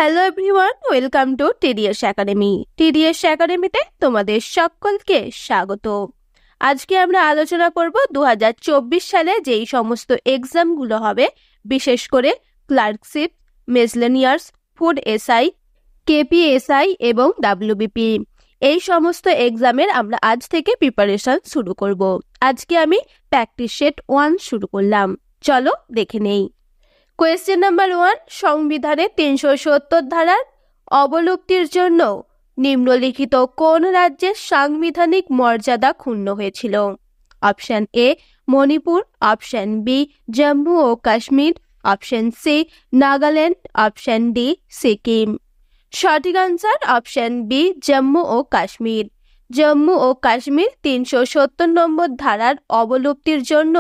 Hello everyone, welcome to TDS academy. TDS একাডেমিতে তোমাদের সকলকে স্বাগত। আজকে আমরা আলোচনা করব 2024 সালে যেই সমস্ত এক্সামগুলো হবে, বিশেষ করে clerkship, miscellaneous, food SI, KPSI এবং ডাব্লিউবিপি। এই সমস্ত এক্সামের আমরা আজ থেকে প্রিপারেশন শুরু করব। আজকে আমি প্র্যাকটিস সেট 1 শুরু করলাম। চলো দেখে নেই। কোয়েশ্চেন নাম্বার 1, সংবিধানের 370 ধারার অবলুপ্তির জন্য নিম্নলিখিত কোন রাজ্যের সাংবিধানিক মর্যাদা ক্ষুণ্ণ হয়েছিল? Option A Manipur, option B Jammu ও Kashmir, option C Nagaland, option D Sikkim. সঠিক আনসার অপশন বি জম্মু ও কাশ্মীর। জম্মু ও কাশ্মীর 370 নম্বর ধারার অবলুপ্তির জন্য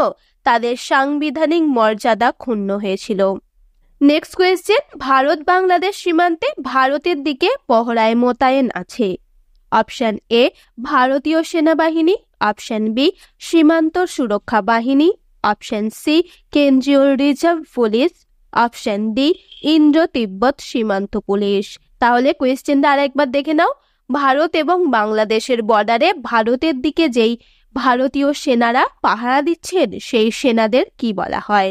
তাদের সাংবিধানিক মর্যাদা ক্ষুণ্ণ হয়েছিল। নেক্সট কোয়েশ্চেন, ভারত বাংলাদেশ সীমান্তে ভারতের দিকে পহরায় মোতায়েন আছে। অপশন এ ভারতীয় সেনাবাহিনী, অপশন বি সীমান্ত সুরক্ষা বাহিনী, অপশন সি কেন্দ্রীয় রিজার্ভ পুলিশ, অপশন ডি ইন্দ্র তিব্বত সীমান্ত পুলিশ। তাহলে কোয়েশ্চেনটা আরেকবার দেখে নাও। ভারত এবং বাংলাদেশের বর্ডারে ভারতের দিকে যেই ভারতীয় সেনারা পাহারা দিচ্ছেন সেই সেনাদের কি বলা হয়?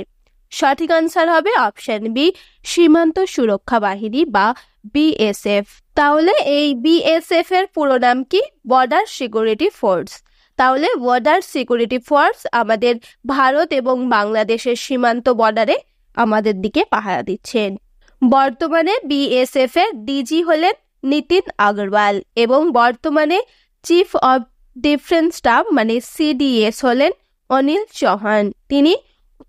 সঠিক আনসার হবে অপশন বি সীমান্ত সুরক্ষা বাহিনী বা বিএসএফ। তাহলে এই বিএসএফ এর পুরো নাম কি? Border security force. তাহলে বর্ডার সিকিউরিটি ফোর্স আমাদের ভারত এবং বাংলাদেশের সীমান্ত বর্ডারে আমাদের দিকে পাহারা দিচ্ছেন। বর্তমানে বিএসএফ এর ডিজি হলেন নিতিন আগরওয়াল এবং বর্তমানে চিফ অব ডিফেন্স স্টাফ মানে সিডিএস হলেন অনিল চৌহান। তিনি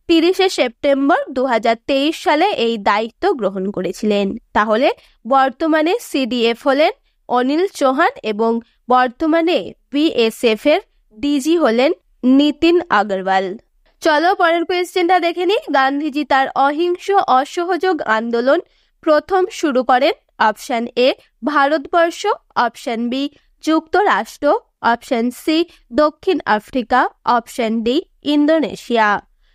30শে সেপ্টেম্বর 2023 সালে এই দায়িত্ব গ্রহণ করেছিলেন। তাহলে বর্তমানে সিডিএফ হলেন অনিল চৌহান এবং বর্তমানে বিএসএফ এর ডিজি হলেন নিতিন আগরওয়াল। চলো পরের কোয়েশ্চেনটা দেখে নিই। গান্ধীজি তার অহিংস অসহযোগ আন্দোলন প্রথম শুরু করেন। Option A Bharatvarsha, option B যুক্তরাষ্ট্র, অপশন সি দক্ষিণ আফ্রিকা, অপশন ডি ইন্দোনেশিয়া।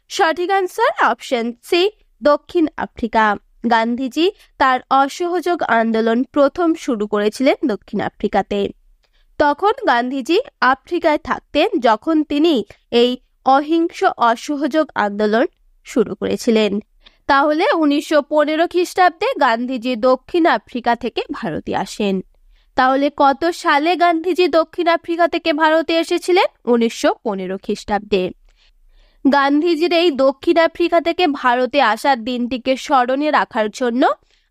সঠিক আনসার অপশন সি দক্ষিণ আফ্রিকা। গান্ধীজি তার অসহযোগ আন্দোলন প্রথম শুরু করেছিলেন দক্ষিণ আফ্রিকাতে। তখন গান্ধীজি আফ্রিকায় থাকতেন যখন তিনি এই অহিংস অসহযোগ আন্দোলন শুরু করেছিলেন। তাহলে 1915 খ্রিস্টাব্দে গান্ধীজি দক্ষিণ আফ্রিকা থেকে ভারতে আসেন। তাহলে কত সালে গান্ধীজি দক্ষিণ আফ্রিকা থেকে ভারতে এসেছিলেন? 1915 খ্রিস্টাব্দে। গান্ধীজির এই দক্ষিণ আফ্রিকা থেকে ভারতে আসার দিনটিকে স্মরণে রাখার জন্য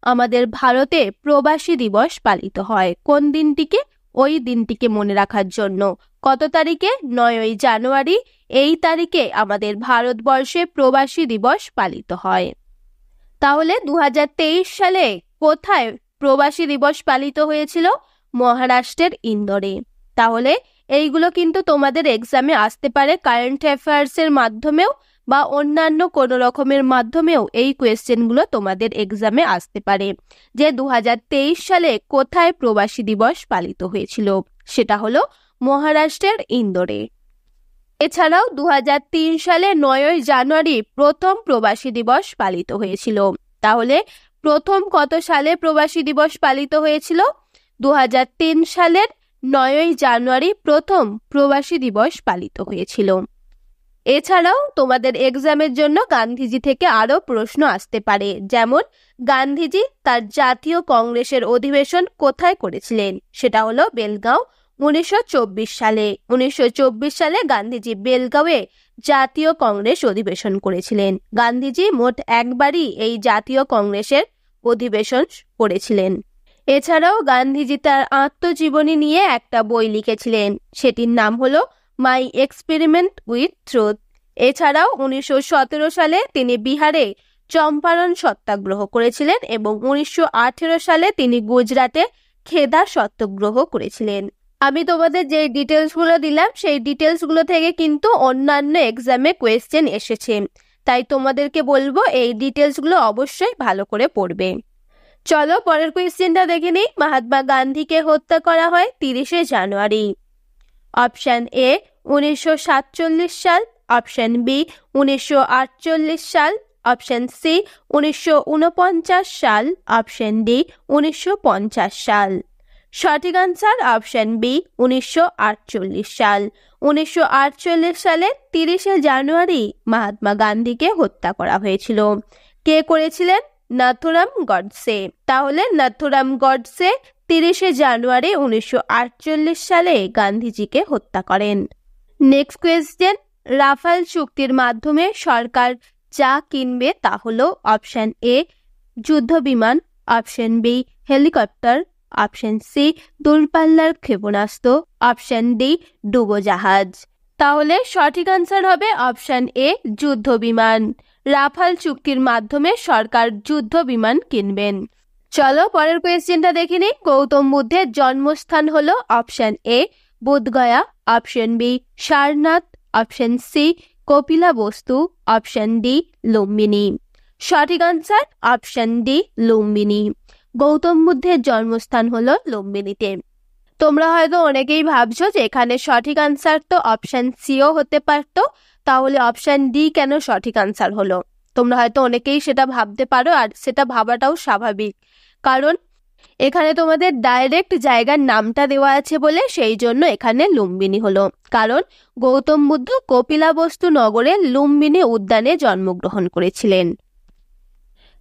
আমাদের ভারতে প্রবাসী দিবস পালিত হয়। কোন দিনটিকে? ওই দিনটিকে মনে রাখার জন্য। কত তারিখে? 9ই জানুয়ারি। এই তারিখে আমাদের ভারতবর্ষে প্রবাসী দিবস পালিত হয়। তাহলে 2023 সালে কোথায় প্রবাসী দিবস পালিত হয়েছিল? মহারাষ্ট্রের ইন্দোরে। তাহলে এইগুলো কিন্তু তোমাদের এক্সামে আসতে পারে কারেন্ট অ্যাফেয়ার্সের মাধ্যমেও বা অন্যান্য কোনো রকমের মাধ্যমেও এই কোয়েশ্চেনগুলো তোমাদের এক্সামে আসতে পারে যে 2023 সালে কোথায় প্রবাসী দিবস পালিত হয়েছিল। সেটা হলো মহারাষ্ট্রের ইন্দোরে। এছাড়াও 2003 সালে 9ই জানুয়ারি প্রথম প্রবাসী দিবস পালিত হয়েছিল। তাহলে প্রথম কত সালে প্রবাসী দিবস পালিত হয়েছিল? 2003 সালের 9ই জানুয়ারি প্রথম প্রবাসী দিবস পালিত হয়েছিল। এছাড়াও তোমাদের এক্সামের জন্য গান্ধীজি থেকে আরো প্রশ্ন আসতে পারে, যেমন গান্ধীজি তার জাতীয় কংগ্রেসের অধিবেশন কোথায় করেছিলেন? সেটা হলো বেলগাঁও। 1924 সালে 1924 সালে গান্ধীজি বেলগাঁওয়ে জাতীয় কংগ্রেস অধিবেশন করেছিলেন। গান্ধীজি মোট একবারই এই জাতীয় কংগ্রেসের অধিবেশন করেছিলেন। এছাড়াও গান্ধীজি তার আত্মজীবনী নিয়ে একটা বই লিখেছিলেন, সেটির নাম হলো মাই এক্সপেরিমেন্ট উইথ ট্রুথ। এছাড়াও 1917 সালে তিনি বিহারে চম্পারণ সত্যাগ্রহ করেছিলেন এবং 1918 সালে তিনি গুজরাটে খেদা সত্যাগ্রহ করেছিলেন। আমি তোমাদের যে ডিটেলসগুলো দিলাম সেই ডিটেলসগুলো থেকে কিন্তু অন্যান্য এক্সামে কোয়েশ্চেন এসেছে, তাই তোমাদেরকে বলবো এই ডিটেলসগুলো অবশ্যই ভালো করে পড়বে। চলো পরের কোয়েশ্চেনটা দেখে নিই। মহাত্মা গান্ধীকে হত্যা করা হয় 30শে জানুয়ারি। অপশন এ 1947 সাল, অপশন বি 1948 সাল, অপশন সি 1949 সাল, অপশন ডি 1950 সাল। সঠিক আনসার অপশন বি 1948 সাল। 1948 সালে 30শে জানুয়ারি মহাত্মা গান্ধীকে হত্যা করা হয়েছিল। কে করেছিলেন? নাথুরাম গডসে। তাহলে নাথুরাম গডসে 30শে জানুয়ারি 1948 সালে গান্ধীজিকে হত্যা করেন। নেক্সট কোয়েশ্চেন, রাফাল চুক্তির মাধ্যমে সরকার যা কিনবে তা হলো অপশন এ যুদ্ধ বিমান, option B helicopter, option C দূরপাল্লার ক্ষেপণাস্ত্র, অপশন ডি ডুবোজাহাজ। তাহলে সঠিক আনসার হবে অপশন এ যুদ্ধ বিমান। রাফাল চুক্তির মাধ্যমে সরকার যুদ্ধ বিমান কিনবেন। চলো পরের কোয়েশ্চেনটা দেখে নিই। গৌতম বুদ্ধের জন্মস্থান হলো option A Bodh Gaya, option B Sarnath, option C Kapilavastu, option D Lumbini. সঠিক answer option D Lumbini. Gautam বুদ্ধের জন্মস্থান হলো লুম্বিনীতে। তোমরা হয়তো অনেকেই ভাবছো যে এখানে সঠিক আনসার তো অপশন সিও হতে পারতো, তাহলে অপশন ডি কেন সঠিক আনসার হলো? তোমরা হয়তো অনেকেই সেটা ভাবতে পারো, আর সেটা ভাবাটাও স্বাভাবিক, কারণ এখানে তোমাদের ডাইরেক্ট জায়গার নামটা দেওয়া আছে বলে সেই জন্য এখানে লুম্বিনী হলো। কারণ গৌতম বুদ্ধ কপিলাবস্তু নগরের লুম্বিনী উদ্যানে জন্মগ্রহণ করেছিলেন।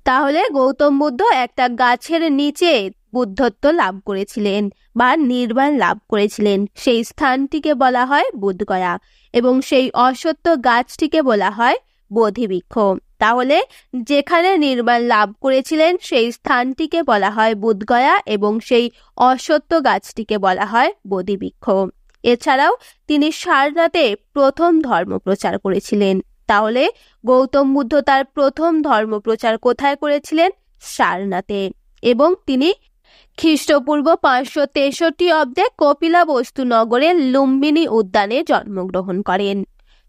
তাহলে গৌতম বুদ্ধ একটা গাছের নিচে বুদ্ধত্ব লাভ করেছিলেন বা নির্বাণ লাভ করেছিলেন, সেই স্থানটিকে বলা হয় বোধগয়া, এবং সেই অশ্বত্থ গাছটিকে বলা হয় বোধিবৃক্ষ। তাহলে যেখানে নির্বাণ লাভ করেছিলেন সেই স্থানটিকে বলা হয় বোধগয়া, এবং সেই অশ্বত্থ গাছটিকে বলা হয় বোধিবৃক্ষ। এছাড়াও তিনি সারনাথে প্রথম ধর্ম প্রচার করেছিলেন। তাহলে গৌতম বুদ্ধ তার প্রথম ধর্ম প্রচার কোথায় করেছিলেন? সারনাথে। এবং তিনি খ্রিস্টপূর্ব 563 অব্দে কপিলাবস্তু নগরের লুম্বিনী উদ্যানে জন্মগ্রহণ করেন।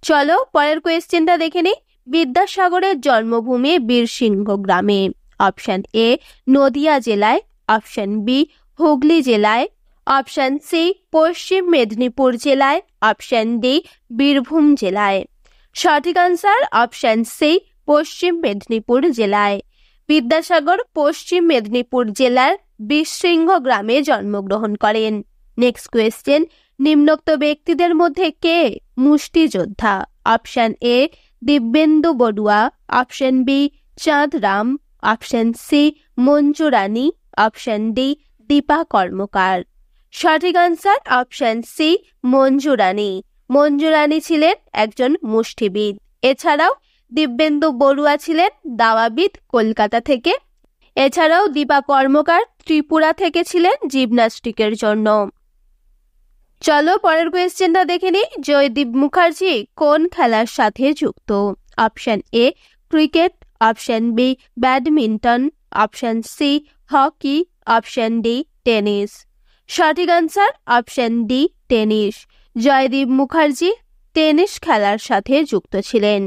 চলো পরের কোয়েশ্চেনটা দেখে নিই। বিদ্যাসাগরের জন্মভূমি বীরসিংহ গ্রামে। অপশন এ নদিয়া জেলায়, অপশন বি হুগলি জেলায়, অপশন সি পশ্চিম মেদিনীপুর জেলায়, অপশন ডি বীরভূম জেলায়। সঠিক আনসার অপশন সি পশ্চিম মেদিনীপুর জেলায়। বিদ্যাসাগর পশ্চিম মেদিনীপুর জেলার বীরসিংহ গ্রামে জন্মগ্রহণ করেন। নেক্সট কোয়েশ্চেন, নিম্নোক্ত ব্যক্তিদের মধ্যে কে মুষ্টিযোদ্ধা? Option A Dibyendu Barua, option B Chand Ram, option C Manju Rani, option D Dipa Karmakar. সঠিক answer option C Manju Rani. Manju Rani ছিলেন একজন মুষ্টিবিদ। এছাড়াও দিব্যেন্দু বড়ুয়া ছিলেন দাবাবিদ কলকাতা থেকে। এছাড়াও দীপা কর্মকার ত্রিপুরা থেকে ছিলেন জিমন্যাস্টিকের জন্য। চলো পরের কোয়েশ্চেনটা দেখে নিই। জয়দীপ মুখার্জি কোন খেলার সাথে যুক্ত? Option A cricket, option B badminton, option C hockey, option D tennis. সঠিক answer option D tennis. Joydeep Mukherjee tennis খেলার সাথে যুক্ত ছিলেন।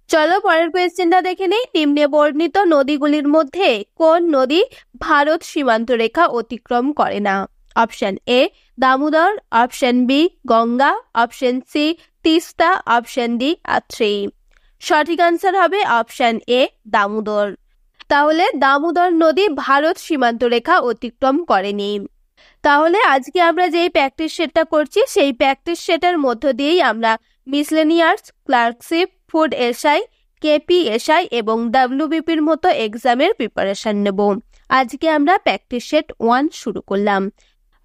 চলো পরের কোয়েশ্চেনটা দেখে নেই। নিম্নে বর্ণিত নদীগুলির মধ্যে কোন নদী ভারত সীমান্ত রেখা অতিক্রম করে না? Option A Damodar, option B Ganga, option C Teesta, option D Atrai. সঠিক আনসার হবে অপশন এ দামোদর। তাহলে দামোদর নদী ভারত সীমান্ত রেখা অতিক্রম করেনি। তাহলে আজকে আমরা যেই প্র্যাকটিস সেটটা করছি সেই প্র্যাকটিস সেটের মধ্য দিয়েই আমরা miscellaneous, clerkship, food SI, KP SI এবং ডাব্লিউবিপির মতো এক্সামের প্রিপারেশন নেব। আজকে আমরা প্র্যাকটিস সেট 1 শুরু করলাম।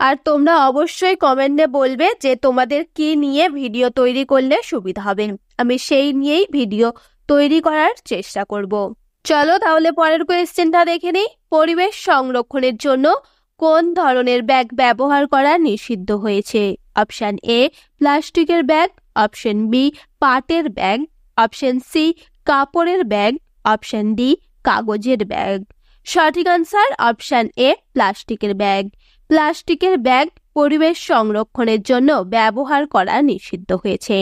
আর তোমরা অবশ্যই কমেন্টে বলবে যে তোমাদের কি নিয়ে ভিডিও তৈরি করলে সুবিধা হবে। আমি সেই নিয়েই ভিডিও তৈরি করার চেষ্টা করব। চলো তাহলে পরের কোয়েশ্চেনটা দেখে নিই। পরিবেশ সংরক্ষণের জন্য কোন ধরনের ব্যাগ ব্যবহার করা নিষিদ্ধ হয়েছে? অপশন এ প্লাস্টিকের ব্যাগ, অপশন বি পাটের ব্যাগ, অপশন সি কাপড়ের ব্যাগ, অপশন ডি কাগজের ব্যাগ। সঠিক আনসার অপশন এ প্লাস্টিকের ব্যাগ। প্লাস্টিকের ব্যাগ পরিবেশ সংরক্ষণের জন্য ব্যবহার করা নিষিদ্ধ হয়েছে।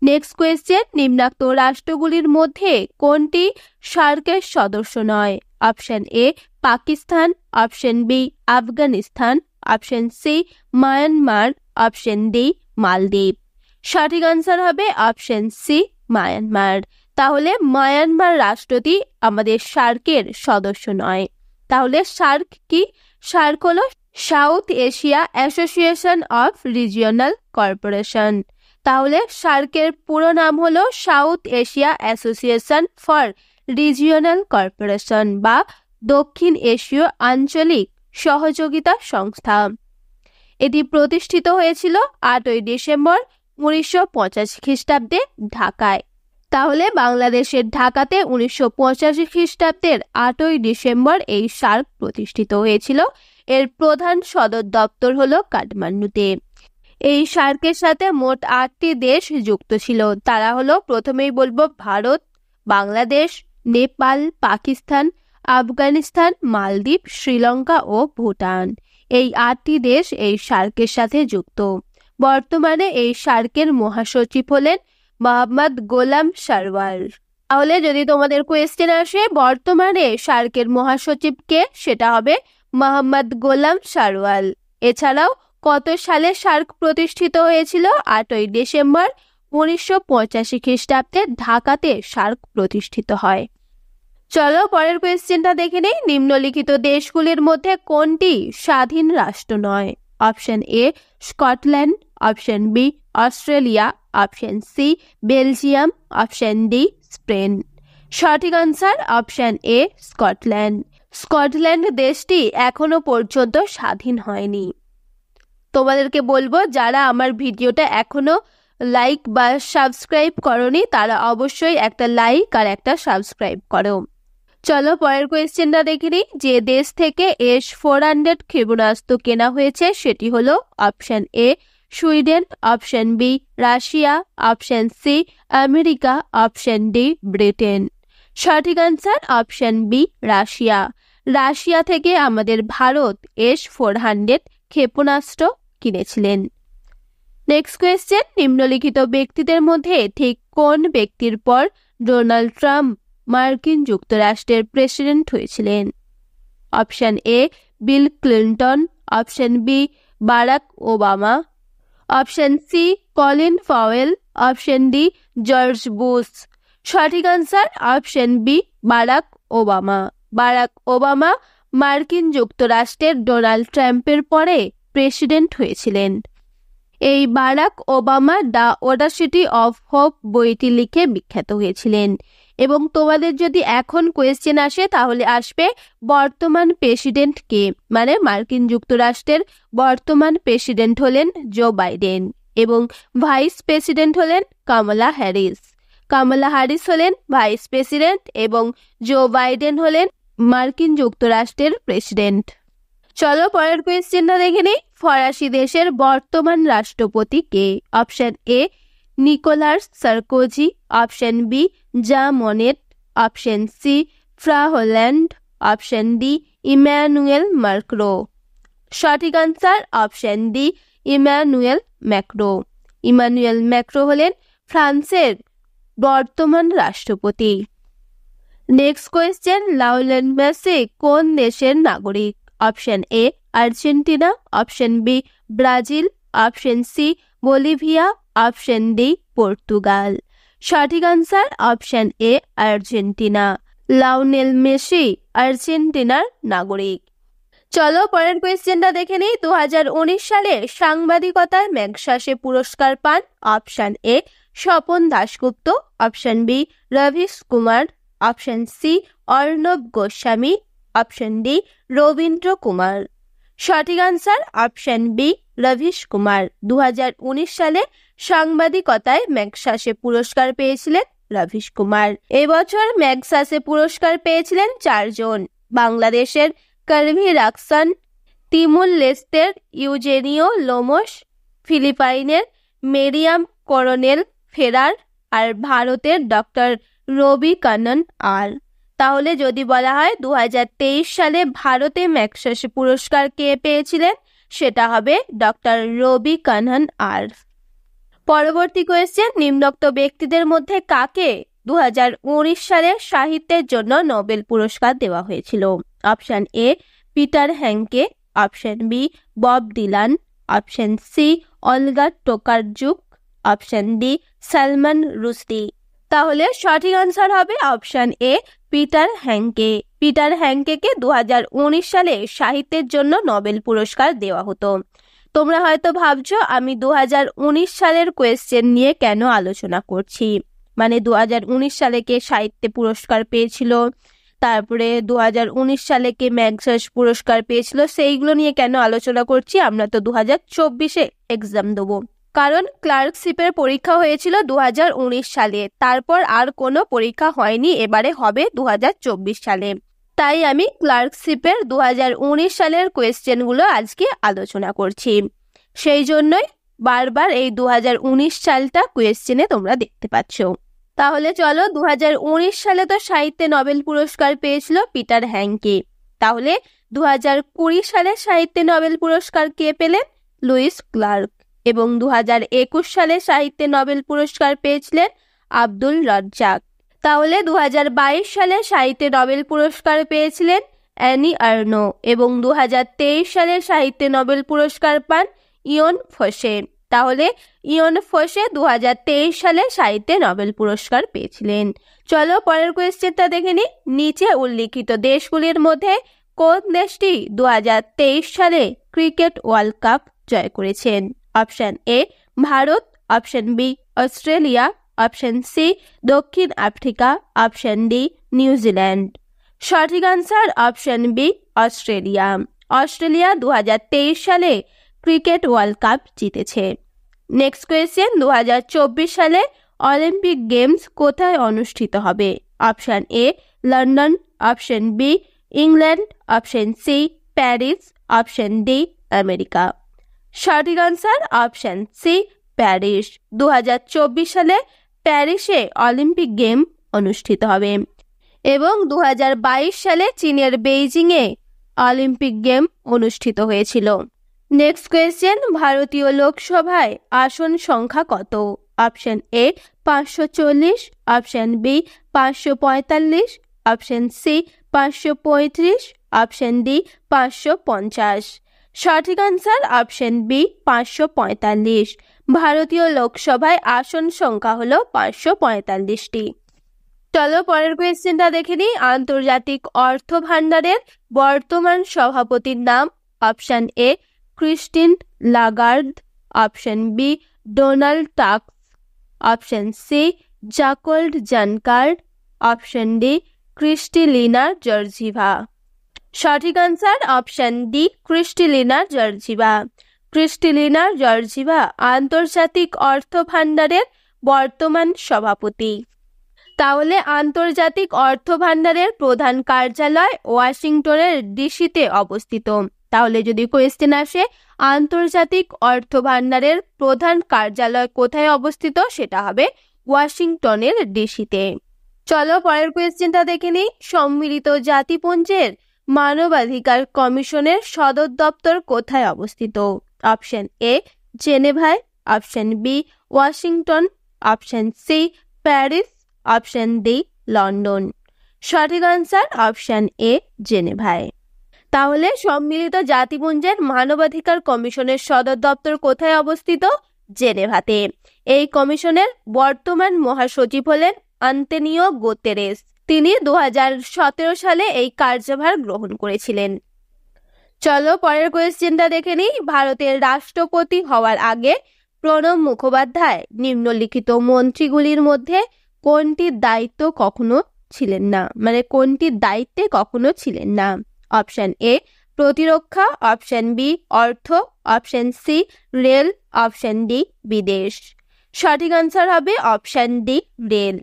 নেক্সট কোয়েশ্চেন, নিম্নোক্ত রাষ্ট্রগুলির মধ্যে কোনটি সার্কের সদস্য নয়? Option A Pakistan, option B Afghanistan, option C Myanmar, option D মালদ্বীপ। সঠিক আনসার হবে অপশন সি মায়ানমার। তাহলে মায়ানমার রাষ্ট্রটি আমাদের সার্কের সদস্য নয়। তাহলে সার্ক কি? সার্ক হলো South Asia association of regional corporation. তাহলে সার্কের পুরো নাম হলো South Asia association for regional corporation বা দক্ষিণ এশীয় আঞ্চলিক সহযোগিতা সংস্থা। এটি প্রতিষ্ঠিত হয়েছিল 8ই ডিসেম্বর 1985 খ্রিস্টাব্দে ঢাকায়। তাহলে বাংলাদেশের ঢাকাতে 1985 খ্রিস্টাব্দের 8ই ডিসেম্বর এই সার্ক প্রতিষ্ঠিত হয়েছিল। এর প্রধান সদর দপ্তর হলো কাঠমান্ডুতে। এই সার্কের সাথে মোট 8টি দেশ যুক্ত ছিল। তারা হলো, প্রথমেই বলবো, ভারত, বাংলাদেশ, নেপাল, পাকিস্তান, আফগানিস্তান, মালদ্বীপ, শ্রীলঙ্কা ও ভুটান। এই 8টি দেশ এই সার্কের সাথে যুক্ত। বর্তমানে এই সার্কের মহাসচিব হলেন মোহাম্মদ গোলাম সারওয়ার। তাহলে যদি তোমাদের কোয়েশ্চেন আসে বর্তমানে সার্কের মহাসচিব কে, সেটা হবে মোহাম্মদ গোলাম সারওয়ার। এছাড়াও কত সালে সার্ক প্রতিষ্ঠিত হয়েছিল? 8ই ডিসেম্বর 1985 খ্রিস্টাব্দে ঢাকাতে সার্ক প্রতিষ্ঠিত হয়। চলো পরের কোয়েশ্চেনটা দেখে নেই। নিম্নলিখিত দেশগুলির মধ্যে কোনটি স্বাধীন রাষ্ট্র নয়? Option A Scotland, option B Australia, option C Belgium, option D Spain. সঠিক answer option A Scotland. Scotland দেশটি এখনো পর্যন্ত স্বাধীন হয়নি। তোমাদেরকে বলবো, যারা আমার ভিডিওটা এখনো লাইক বা সাবস্ক্রাইব করনি তারা অবশ্যই একটা লাইক আর একটা সাবস্ক্রাইব করো। চলো পরের কোয়েশ্চেনটা দেখে নিই। যে দেশ থেকে S-400 ক্ষেপণাস্ত্র কেনা হয়েছে সেটি হলো option A Sweden, option B Russia, option C America, option D Britain. সঠিক answer option B Russia. Russia থেকে আমাদের ভারত S-400 ক্ষেপণাস্ত্র কিনেছিলেন। নেক্সট কোয়েশ্চেন, নিম্নলিখিত ব্যক্তিদের মধ্যে ঠিক কোন ব্যক্তির পর ডোনাল্ড ট্রাম্প মার্কিন যুক্তরাষ্ট্রের প্রেসিডেন্ট হয়েছিলেন? Option A Bill Clinton, option B Barack Obama, option C Colin Powell, option D George Bush. সঠিক answer option B Barack Obama. Barack Obama মার্কিন যুক্তরাষ্ট্রের ডোনাল্ড ট্রাম্পের পরে প্রেসিডেন্ট হয়েছিলেন। এই Barack Obama the audacity of hope বইটি লিখে বিখ্যাত হয়েছিলেন। এবং তোমাদের যদি এখন কোয়েশ্চেন আসে তাহলে আসবে বর্তমান প্রেসিডেন্ট কে, মানে মার্কিন যুক্তরাষ্ট্রের বর্তমান প্রেসিডেন্ট হলেন জো বাইডেন এবং ভাইস প্রেসিডেন্ট হলেন কামালা হ্যারিস। কামালা হ্যারিস হলেন ভাইস প্রেসিডেন্ট এবং জো বাইডেন হলেন মার্কিন যুক্তরাষ্ট্রের প্রেসিডেন্ট। চলো পরের কোয়েশ্চেনটা দেখে নিই। ফরাসি দেশের বর্তমান রাষ্ট্রপতি কে? Option A Nicolas Sarkozy, option B Jean Monnet, option C ফ্রা Hollande, option D Emmanuel Macron. সঠিক answer option D Emmanuel Macron. Emmanuel Macron হলেন ফ্রান্সের বর্তমান রাষ্ট্রপতি। নেক্সট কোয়েশ্চেন, লাওরেল মেসি কোন দেশের নাগরিক? Option A Argentina, option B Brazil, option C Bolivia, option D Portugal. সঠিক answer option A Argentina. Lionel Messi আর্জেন্টিনার নাগরিক। চলো পরের কোয়েশ্চেনটা দেখে নিই। 2019 সালে সাংবাদিকতায় ম্যাগসাসে পুরস্কার পান option A Swapan Dasgupta, option B Ravish Kumar, option C Arnab Goswami, option D Rabindra Kumar. সঠিক answer option B Ravish Kumar. 2019 সালে সাংবাদিকতায় ম্যাগসাসে পুরস্কার পেয়েছিলেন রবিশ কুমার। এবছর ম্যাগসাসে পুরস্কার পেয়েছিলেন 4 জন। বাংলাদেশের কালভি রাকসান, তিমুর লেস্তের ইউজেনিও লোমস, ফিলিপাইনের মেরিয়াম করোনেল ফেরার আর ভারতের ডক্টর রবি কানন আর। তাহলে যদি বলা হয় 2023 সালে ভারতে ম্যাগসাসে পুরস্কার কে পেয়েছিলেন, সেটা হবে ডক্টর রবি কানন আর। পরবর্তী কোয়েশ্চেন, নিম্নোক্ত ব্যক্তিদের মধ্যে কাকে 2019 সালে সাহিত্যের জন্য নোবেল পুরস্কার দেওয়া হয়েছিল? Option A Peter Handke, option B Bob Dylan, option C Olga Tokarczuk, option D Salman Rushdie. তাহলে সঠিক আনসার হবে option A, Peter Handke. Peter হ্যাঙ্কেকে 2019 সালে সাহিত্যের জন্য নোবেল পুরস্কার দেওয়া হতো। তোমরা হয়তো ভাবছো আমি 2019 সালের কোয়েশ্চেন নিয়ে কেন আলোচনা করছি, মানে 2019 সালে কে সাহিত্যে পুরস্কার পেয়েছিল, তারপরে 2019 সালে কে ম্যাগসার্স পুরস্কার পেয়েছিল, সেইগুলো নিয়ে কেন আলোচনা করছি। আমরা তো 2024-এ এক্সাম দেবো, কারণ ক্লার্কশিপের পরীক্ষা হয়েছিল 2019 সালে, তারপর আর কোনো পরীক্ষা হয়নি, এবারে হবে 2024 সালে। তাই আমি ক্লার্কশিপের 2019 সালের কোয়েশ্চেনগুলো আজকে আলোচনা করছি। সেই জন্যই বারবার এই 2019 সালটা কোয়েশ্চেনে তোমরা দেখতে পাচ্ছ। তাহলে চলো, 2019 সালে তো সাহিত্যে নোবেল পুরস্কার পেয়েছিল পিটার হ্যাঙ্কে। তাহলে 2020 সালে সাহিত্যে নোবেল পুরস্কার কে পেলেন? Louis Clark. এবং 2021 সালে সাহিত্যে নোবেল পুরস্কার পেয়েছিলেন আব্দুল রাজ্জাক। তাহলে 2022 সালে সাহিত্যে নোবেল পুরস্কার পেয়েছিলেন অ্যানি আর্নো। এবং 2023 সালে সাহিত্যে নোবেল পুরস্কার পান ইয়ন ফোসে। তাহলে ইয়ন ফোসে 2023 সালে সাহিত্যে নোবেল পুরস্কার পেয়েছিলেন। চলো পরের কোয়েশ্চেনটা দেখে নিই। নিচে উল্লিখিত দেশগুলির মধ্যে কোন দেশটি 2023 সালে ক্রিকেট ওয়ার্ল্ড কাপ জয় করেছেন? Option A Bharat, option B Australia, option C দক্ষিণ আফ্রিকা, অপশন ডি নিউজিল্যান্ড। সঠিক answer option B Australia. Australia 2023 সালে ক্রিকেট ওয়ার্ল্ড কাপ জিতেছে। নেক্সট কোয়েশ্চেন, 2024 সালে অলিম্পিক গেমস কোথায় অনুষ্ঠিত হবে? Option A London, option B England, option C Paris, option D America. সঠিক answer option C Paris. 2024 সালে প্যারিসে অলিম্পিক গেম অনুষ্ঠিত হবে। এবং 2022 সালে চীনের বেইজিংয়ে অলিম্পিক গেম অনুষ্ঠিত হয়েছিল। নেক্সট কোয়েশ্চেন, ভারতীয় লোকসভায় আসন সংখ্যা কত? Option A 540, option B 545, option C 535, option D 550। সঠিক আনসার অপশন বি 545। ভারতীয় লোকসভায় আসন সংখ্যা হলো 545টি। চলো পরের কোয়েশ্চেনটা দেখে নিই। আন্তর্জাতিক অর্থ ভান্ডারের বর্তমান সভাপতির নাম? Option A Christine Lagarde, option B Donald Tusk, option C Jean Claude Juncker, option D Kristalina Georgieva. সঠিক answer option D Kristalina Georgieva. Kristalina Georgieva আন্তর্জাতিক অর্থ ভান্ডারের বর্তমান সভাপতি। তাহলে আন্তর্জাতিক অর্থ ভান্ডারের প্রধান কার্যালয় ওয়াশিংটনের ডিসিতে অবস্থিত। তাহলে যদি কোয়েশ্চেন আসে আন্তর্জাতিক অর্থ ভান্ডারের প্রধান কার্যালয় কোথায় অবস্থিত, সেটা হবে ওয়াশিংটনের ডিসিতে। চলো পরের কোয়েশ্চেনটা দেখে নিই। সম্মিলিত জাতিপুঞ্জের মানবাধিকার কমিশনের সদর দপ্তর কোথায় অবস্থিত? অপশন এ জেনেভায়, option B Washington, option C Paris, option D London. সঠিক আনসার অপশন এ জেনেভায়। তাহলে সম্মিলিত জাতিপুঞ্জের মানবাধিকার কমিশনের সদর দপ্তর কোথায় অবস্থিত? জেনেভাতে। এই কমিশনের বর্তমান মহাসচিব হলেন আন্তোনিও গুতেরেস। তিনি 2017 সালে এই কার্যভার গ্রহণ করেছিলেন। চলো পরের কোয়েশ্চেনটা দেখে নিই। ভারতের রাষ্ট্রপতি হওয়ার আগে প্রণব মুখোপাধ্যায় নিম্নলিখিত মন্ত্রীগুলির মধ্যে কোনটির দায়িত্ব কখনো ছিলেন না, মানে কোনটির দায়িত্বে কখনো ছিলেন না? অপশন এ প্রতিরক্ষা, অপশন বি অর্থ, option C rail, option D বিদেশ। সঠিক আনসার হবে অপশন ডি রেল।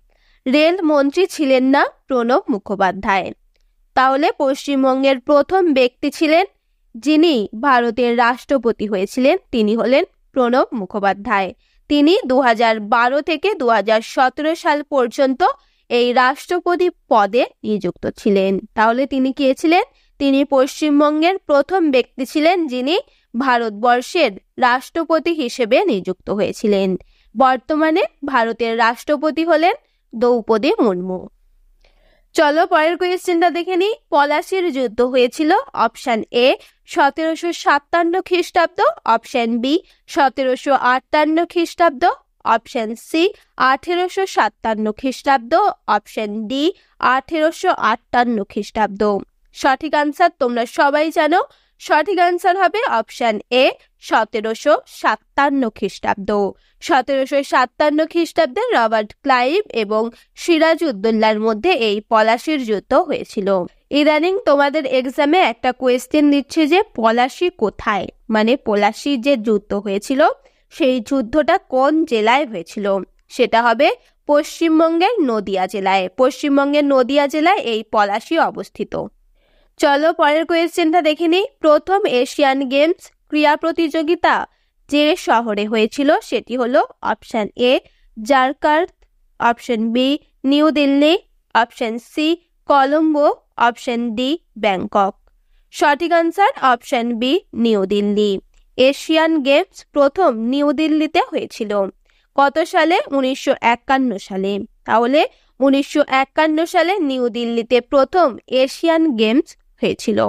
রেল মন্ত্রী ছিলেন না প্রণব মুখোপাধ্যায়। তাহলে পশ্চিমবঙ্গের প্রথম ব্যক্তি ছিলেন যিনি ভারতের রাষ্ট্রপতি হয়েছিলেন, তিনি হলেন প্রণব মুখোপাধ্যায়। তিনি 2012 থেকে 2017 সাল পর্যন্ত এই রাষ্ট্রপতি পদে নিযুক্ত ছিলেন। তাহলে তিনি কে ছিলেন? তিনি পশ্চিমবঙ্গের প্রথম ব্যক্তি ছিলেন যিনি ভারতবর্ষের রাষ্ট্রপতি হিসেবে নিযুক্ত হয়েছিলেন। বর্তমানে ভারতের রাষ্ট্রপতি হলেন দ্রৌপদী মুর্মু। চলো পরের কোয়েশ্চেনটা দেখে নিই। পলাশির যুদ্ধ হয়েছিল অপশন এ 1757 খ্রিস্টাব্দ, অপশন বি 1758 খ্রিস্টাব্দ, অপশন সি 1857 খ্রিস্টাব্দ, অপশন ডি 1858 খ্রিস্টাব্দ। সঠিক আনসার তোমরা সবাই জানো, সঠিক আনসার হবে অপশন এ 1757 খ্রিস্টাব্দ। 1757 খ্রিস্টাব্দে রবার্ট ক্লাইভ এবং সিরাজউদ্দৌলার মধ্যে এই পলাশির যুদ্ধ হয়েছিল। ইদানিং তোমাদের এক্সামে একটা কোয়েশ্চেন দিচ্ছে যে পলাশি কোথায়, মানে পলাশির যে যুদ্ধ হয়েছিল সেই যুদ্ধটা কোন জেলায় হয়েছিল, সেটা হবে পশ্চিমবঙ্গের নদিয়া জেলায়। পশ্চিমবঙ্গের নদিয়া জেলায় এই পলাশি অবস্থিত। চলো পরের কোয়েশ্চেনটা দেখে নিই। প্রথম এশিয়ান গেমস ক্রীড়া প্রতিযোগিতা যে শহরে হয়েছিল সেটি হলো option A Jakarta, option B New Delhi, option C Colombo, option D Bangkok. সঠিক answer option B New Delhi. Asian Games প্রথম নিউ দিল্লিতে হয়েছিল। কত সালে? 1951 সালে। তাহলে 1951 সালে নিউ দিল্লিতে প্রথম এশিয়ান গেমস হয়েছিল।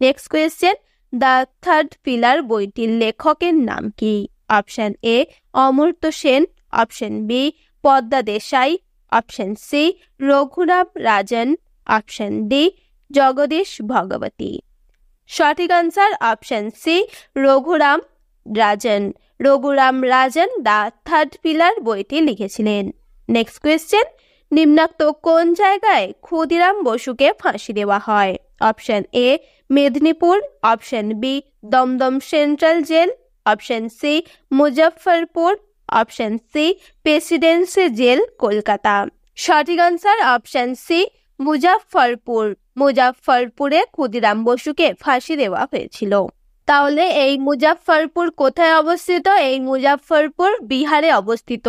Next question, the third pillar বইটির লেখকের নাম কি? Option A Amartya Sen, option B Padma Desai, option C Raghuram Rajan, option D Jagdish Bhagwati. সঠিক answer option C Raghuram Rajan. Raghuram Rajan the third pillar বইটি লিখেছিলেন। নেক্সট কোয়েশ্চেন, নিম্নোক্ত কোন জায়গায় ক্ষুদিরাম বসুকে ফাঁসি দেওয়া হয়? Option A Medinipur, option B Dum Dum central jail, option C Muzaffarpur, option C presidency jail Kolkata. সঠিক আনসার অপশন সি মুজফ্ফরপুর। মুজফ্ফরপুরে ক্ষুদিরাম বসুকে ফাঁসি দেওয়া হয়েছিল। তাহলে এই মুজফ্ফরপুর কোথায় অবস্থিত? এই মুজফ্ফরপুর বিহারে অবস্থিত।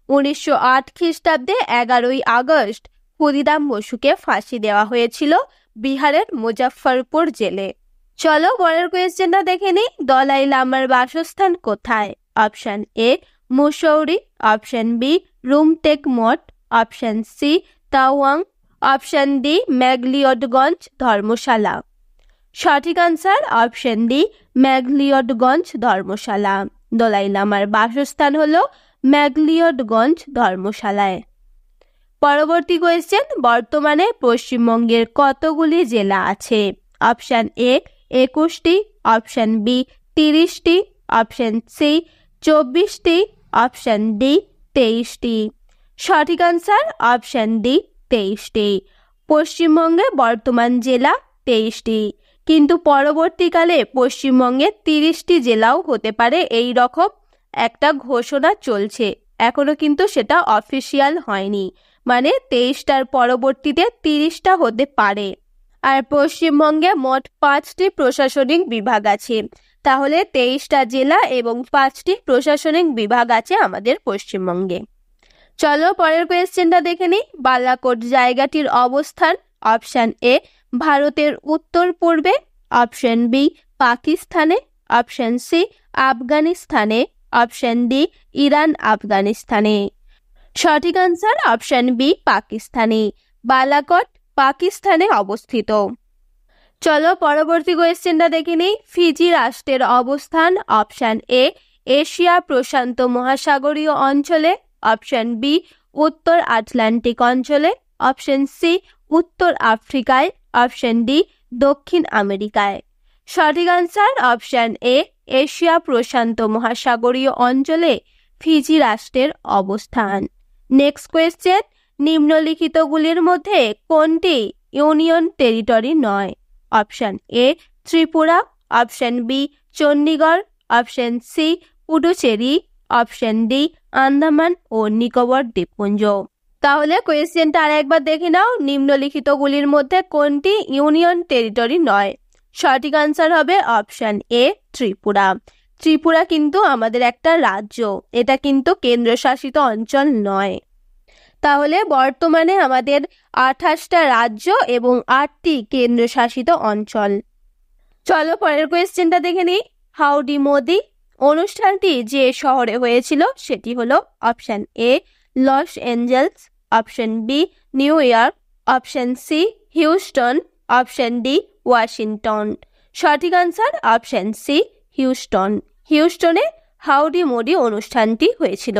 1908 খ্রিস্টাব্দে 11ই আগস্ট ক্ষুদিরাম বসুকে ফাঁসি দেওয়া হয়েছিল বিহারের মুজফ্ফরপুর জেলে। চলো পরের কোয়েশ্চেনটা দেখে নিই। দলাই লামার বাসস্থান কোথায়? Option A Mussoorie, option B Rumtek মঠ, option C Tawang, option D McLeodganj Dharamshala. সঠিক answer option D McLeodganj Dharamshala. Dalai লামার বাসস্থান হলো ম্যাগলিয়ডগঞ্জ ধর্মশালায়। পরবর্তী কোয়েশ্চেন, বর্তমানে পশ্চিমবঙ্গের কতগুলি জেলা আছে? অপশন এ 21টি, অপশন বি 30টি, অপশন সি 24টি, অপশন ডি 23টি। সঠিক আনসার অপশন ডি 23টি। পশ্চিমবঙ্গে বর্তমান জেলা 23টি, কিন্তু পরবর্তীকালে পশ্চিমবঙ্গে 30টি জেলাও হতে পারে এই রকম একটা ঘোষণা চলছে। এখনো কিন্তু সেটা অফিসিয়াল হয়নি, মানে 23টার পরবর্তীতে 30টা হতে পারে। আর পশ্চিমবঙ্গে মোট 5টি প্রশাসনিক বিভাগ আছে। তাহলে 23টা জেলা এবং 5টি প্রশাসনিক বিভাগ আছে আমাদের পশ্চিমবঙ্গে। চলো পরের কোয়েশ্চেনটা দেখে নিই। বালাকোট জায়গাটির অবস্থান? অপশন এ ভারতের উত্তর পূর্বে, অপশন বি পাকিস্তানে, অপশন সি আফগানিস্তানে, অপশন ডি ইরান আফগানিস্তানে। সঠিক আনসার অপশন বি পাকিস্তানে। বালাকোট পাকিস্তানে অবস্থিত। চলো পরবর্তী কোয়েশ্চেনটা দেখে নিই। ফিজি রাষ্ট্রের অবস্থান? অপশন এ এশিয়া প্রশান্ত মহাসাগরীয় অঞ্চলে, অপশন বি উত্তর আটলান্টিক অঞ্চলে, অপশন সি উত্তর আফ্রিকায়, অপশন ডি দক্ষিণ আমেরিকায়। সঠিক আনসার অপশন এ এশিয়া প্রশান্ত মহাসাগরীয় অঞ্চলে ফিজি রাষ্ট্রের অবস্থান। নেক্সট কোয়েশ্চেন, নিম্নলিখিতগুলির মধ্যে কোনটি ইউনিয়ন টেরিটরি নয়? Option A Tripura, option B Chandigarh, option C Puducherry, option D Andaman ও নিকোবর দ্বীপপুঞ্জ। তাহলে কোয়েশ্চেনটা আরেকবার দেখে নাও। নিম্নলিখিতগুলির মধ্যে কোনটি ইউনিয়ন টেরিটরি নয়? সঠিক আনসার হবে অপশন এ ত্রিপুরা। ত্রিপুরা কিন্তু আমাদের একটা রাজ্য, এটা কিন্তু কেন্দ্রশাসিত অঞ্চল নয়। তাহলে বর্তমানে আমাদের 28টা রাজ্য এবং 8টি কেন্দ্রশাসিত অঞ্চল। চলো পরের কোয়েশ্চেনটা দেখে নিই। হাউডি মোদি অনুষ্ঠানটি যে শহরে হয়েছিল সেটি হলো option A Los Angeles, option B New York, option C Houston, option D Washington. সঠিক আনসার অপশন সি হিউস্টন। হিউস্টনে হাউডি মোদি অনুষ্ঠানটি হয়েছিল।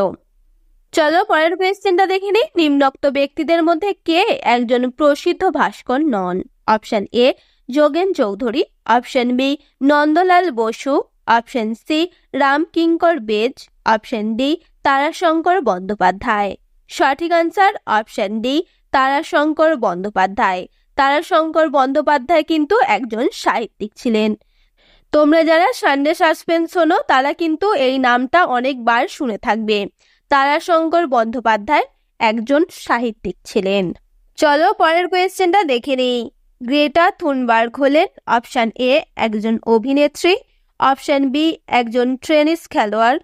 চলো পরের কোয়েশ্চেনটা দেখে নিই। নিম্নোক্ত ব্যক্তিদের মধ্যে কে একজন প্রসিদ্ধ ভাস্কর নন? Option A Jogen Chaudhuri, option B Nandalal Basu, option C Ramkinkar Baij, option D Tarashankar Bandyopadhyay. সঠিক answer option D Tarashankar Bandyopadhyay. Tarashankar Bandyopadhyay কিন্তু একজন সাহিত্যিক ছিলেন। তোমরা যারা সানডে সাসপেন্স শোনো তারা কিন্তু এই নামটা অনেকবার শুনে থাকবে। তারাশঙ্কর বন্দ্যোপাধ্যায় একজন সাহিত্যিক ছিলেন। চলো পরের কোয়েশ্চেনটা দেখে নিই। গ্রেটা থুনবার্গ হলেন অপশন এ একজন অভিনেত্রী, অপশন বি একজন টেনিস খেলোয়াড়,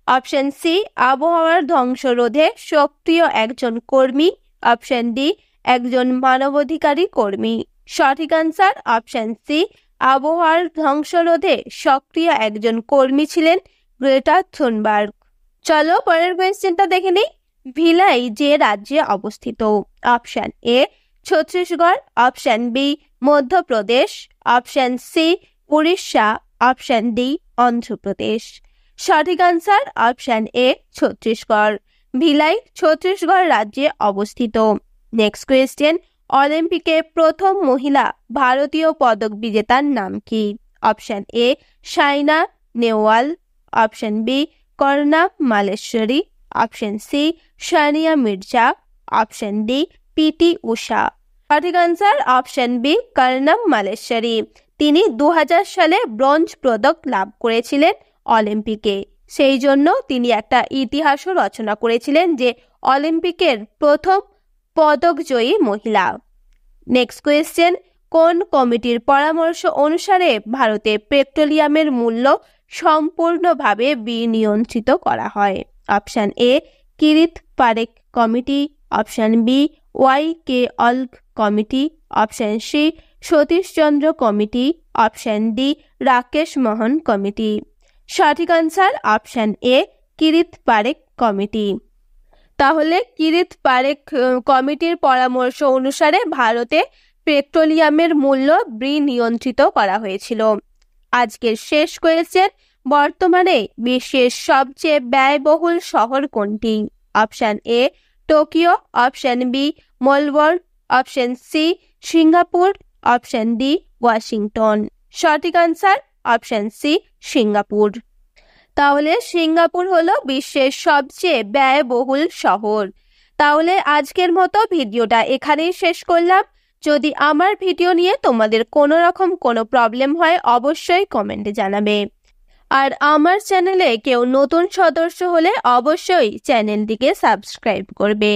অপশন সি আবহাওয়ার ধ্বংস রোধে সক্রিয় একজন কর্মী, অপশন ডি একজন মানবাধিকারী কর্মী। সঠিক আনসার অপশন সি আবহাওয়ার ধ্বংস রোধে সক্রিয় একজন কর্মী ছিলেন গ্রেটা থুনবার্গ। চলো পরের কোয়েশ্চেনটা দেখে নিই। ভিলাই যে রাজ্যে অবস্থিত? Option A Chhattisgarh, option B Madhya Pradesh, option C Orissa, option D Andhra Pradesh. সঠিক answer option A Chhattisgarh. Bhilai Chhattisgarh রাজ্যে অবস্থিত। Next question. অলিম্পিকে প্রথম মহিলা ভারতীয় পদক বিজেতার নাম কি? Option A Saina Nehwal, option B Karnam Malleswari, option C Sania Mirza, option D PT Usha. সঠিক answer option B Karnam Malleswari. তিনি 2000 সালে ব্রোঞ্জ পদক লাভ করেছিলেন অলিম্পিকে। সেই জন্য তিনি একটা ইতিহাসও রচনা করেছিলেন যে অলিম্পিকের প্রথম পদকজয়ী মহিলা। Next question. কোন কমিটির পরামর্শ অনুসারে ভারতে পেট্রোলিয়ামের মূল্য সম্পূর্ণভাবে বিনিয়ন্ত্রিত করা হয়? Option A Kirit Parekh committee, option B Y K Alagh committee, option C Satish Chandra committee, option D Rakesh Mohan committee. সঠিক answer option A Kirit Parekh committee. তাহলে কিরিত পারেখ কমিটির পরামর্শ অনুসারে ভারতে পেট্রোলিয়ামের মূল্য বিনিয়ন্ত্রিত করা হয়েছিল। আজকের শেষ কোয়েশ্চেন। বর্তমানে বিশ্বের সবচেয়ে ব্যয়বহুল শহর কোনটি? Option A Tokyo, option B Melbourne, option C Singapore, option D Washington. সঠিক আনসার অপশন সি সিঙ্গাপুর। তাহলে সিঙ্গাপুর হলো বিশ্বের সবচেয়ে ব্যয়বহুল শহর। তাহলে আজকের মতো ভিডিওটা এখানেই শেষ করলাম। যদি আমার ভিডিও নিয়ে তোমাদের কোনো রকম কোনো প্রবলেম হয় অবশ্যই কমেন্টে জানাবে। আর আমার চ্যানেলে কেউ নতুন সদস্য হলে অবশ্যই চ্যানেলটিকে সাবস্ক্রাইব করবে।